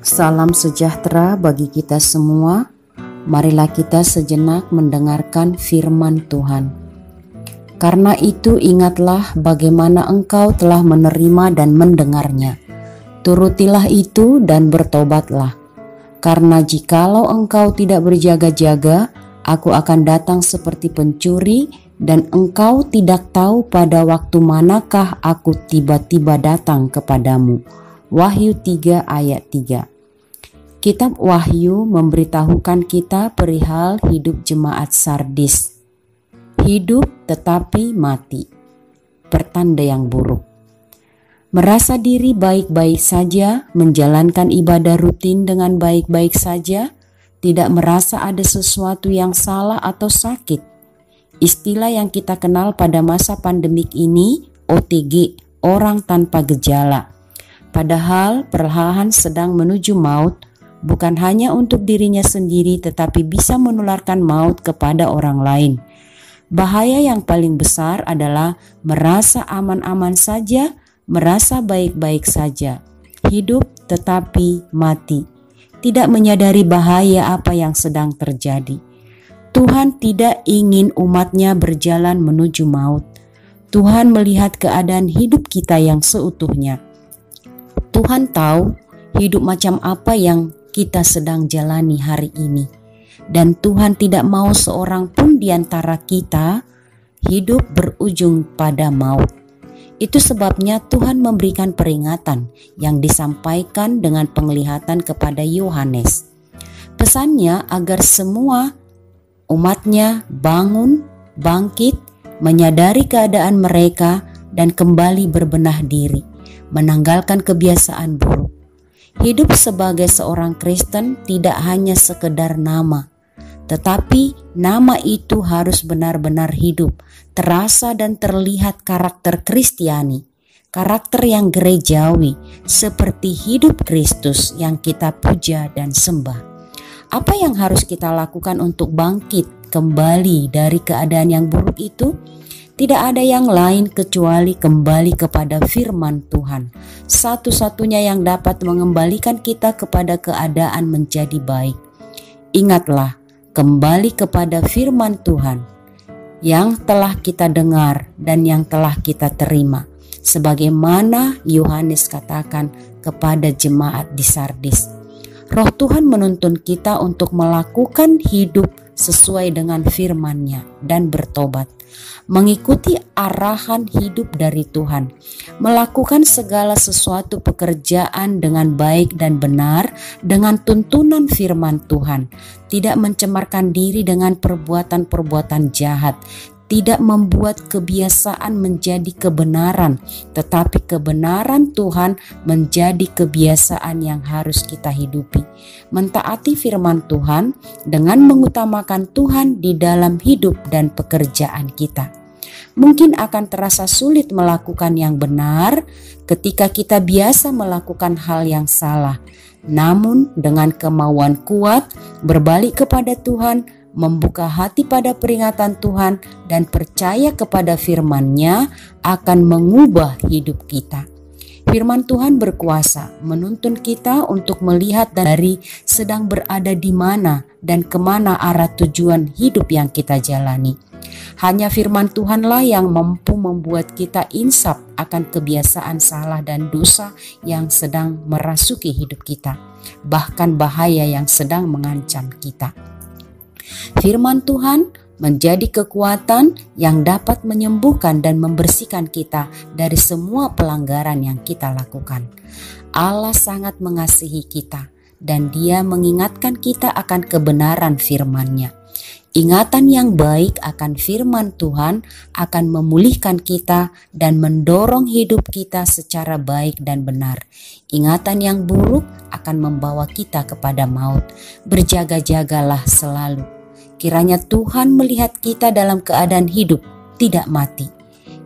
Salam sejahtera bagi kita semua. Marilah kita sejenak mendengarkan firman Tuhan. Karena itu ingatlah bagaimana engkau telah menerima dan mendengarnya. Turutilah itu dan bertobatlah. Karena jikalau engkau tidak berjaga-jaga, aku akan datang seperti pencuri dan engkau tidak tahu pada waktu manakah aku tiba-tiba datang kepadamu. Wahyu 3 ayat 3. Kitab Wahyu memberitahukan kita perihal hidup jemaat Sardis. Hidup tetapi mati, pertanda yang buruk. Merasa diri baik-baik saja, menjalankan ibadah rutin dengan baik-baik saja, tidak merasa ada sesuatu yang salah atau sakit. Istilah yang kita kenal pada masa pandemik ini, OTG, orang tanpa gejala. Padahal perlahan sedang menuju maut, bukan hanya untuk dirinya sendiri tetapi bisa menularkan maut kepada orang lain. Bahaya yang paling besar adalah merasa aman-aman saja, merasa baik-baik saja, hidup tetapi mati, tidak menyadari bahaya apa yang sedang terjadi. Tuhan tidak ingin umatnya berjalan menuju maut. Tuhan melihat keadaan hidup kita yang seutuhnya. Tuhan tahu hidup macam apa yang kita sedang jalani hari ini. Dan Tuhan tidak mau seorang pun di antara kita hidup berujung pada maut. Itu sebabnya Tuhan memberikan peringatan yang disampaikan dengan penglihatan kepada Yohanes. Pesannya agar semua umatnya bangun, bangkit, menyadari keadaan mereka dan kembali berbenah diri, menanggalkan kebiasaan buruk. Hidup sebagai seorang Kristen tidak hanya sekedar nama, tetapi nama itu harus benar-benar hidup, terasa dan terlihat karakter Kristiani, karakter yang gerejawi, seperti hidup Kristus yang kita puja dan sembah. Apa yang harus kita lakukan untuk bangkit kembali dari keadaan yang buruk itu? Tidak ada yang lain kecuali kembali kepada firman Tuhan. Satu-satunya yang dapat mengembalikan kita kepada keadaan menjadi baik. Ingatlah, kembali kepada firman Tuhan yang telah kita dengar dan yang telah kita terima. Sebagaimana Yohanes katakan kepada jemaat di Sardis. Roh Tuhan menuntun kita untuk melakukan hidup sesuai dengan firman-Nya dan bertobat. Mengikuti arahan hidup dari Tuhan, melakukan segala sesuatu pekerjaan dengan baik dan benar dengan tuntunan firman Tuhan, tidak mencemarkan diri dengan perbuatan-perbuatan jahat, tidak membuat kebiasaan menjadi kebenaran, tetapi kebenaran Tuhan menjadi kebiasaan yang harus kita hidupi. Mentaati firman Tuhan dengan mengutamakan Tuhan di dalam hidup dan pekerjaan kita. Mungkin akan terasa sulit melakukan yang benar ketika kita biasa melakukan hal yang salah. Namun dengan kemauan kuat, berbalik kepada Tuhan, membuka hati pada peringatan Tuhan dan percaya kepada firman-Nya akan mengubah hidup kita. Firman Tuhan berkuasa menuntun kita untuk melihat dari sedang berada di mana dan kemana arah tujuan hidup yang kita jalani. Hanya firman Tuhanlah yang mampu membuat kita insaf akan kebiasaan salah dan dosa yang sedang merasuki hidup kita, bahkan bahaya yang sedang mengancam kita. Firman Tuhan menjadi kekuatan yang dapat menyembuhkan dan membersihkan kita dari semua pelanggaran yang kita lakukan. Allah sangat mengasihi kita dan Dia mengingatkan kita akan kebenaran firman-Nya. Ingatan yang baik akan firman Tuhan akan memulihkan kita dan mendorong hidup kita secara baik dan benar. Ingatan yang buruk akan membawa kita kepada maut. Berjaga-jagalah selalu. Kiranya Tuhan melihat kita dalam keadaan hidup, tidak mati.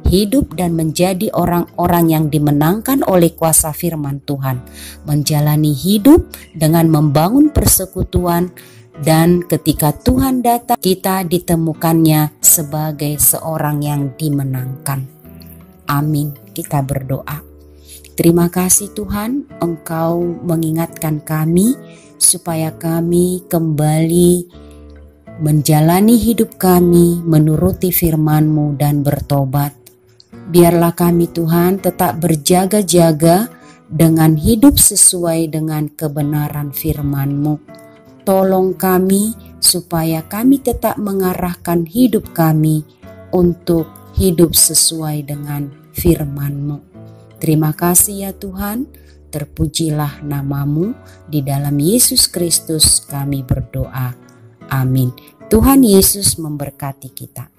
Hidup dan menjadi orang-orang yang dimenangkan oleh kuasa firman Tuhan. Menjalani hidup dengan membangun persekutuan, dan ketika Tuhan datang, kita ditemukannya sebagai seorang yang dimenangkan. Amin. Kita berdoa. Terima kasih Tuhan, Engkau mengingatkan kami supaya kami kembali menjalani hidup kami menuruti firman-Mu dan bertobat. Biarlah kami Tuhan tetap berjaga-jaga dengan hidup sesuai dengan kebenaran firman-Mu. Tolong kami supaya kami tetap mengarahkan hidup kami untuk hidup sesuai dengan firman-Mu. Terima kasih ya Tuhan, terpujilah nama-Mu, di dalam Yesus Kristus kami berdoa. Amin. Tuhan Yesus memberkati kita.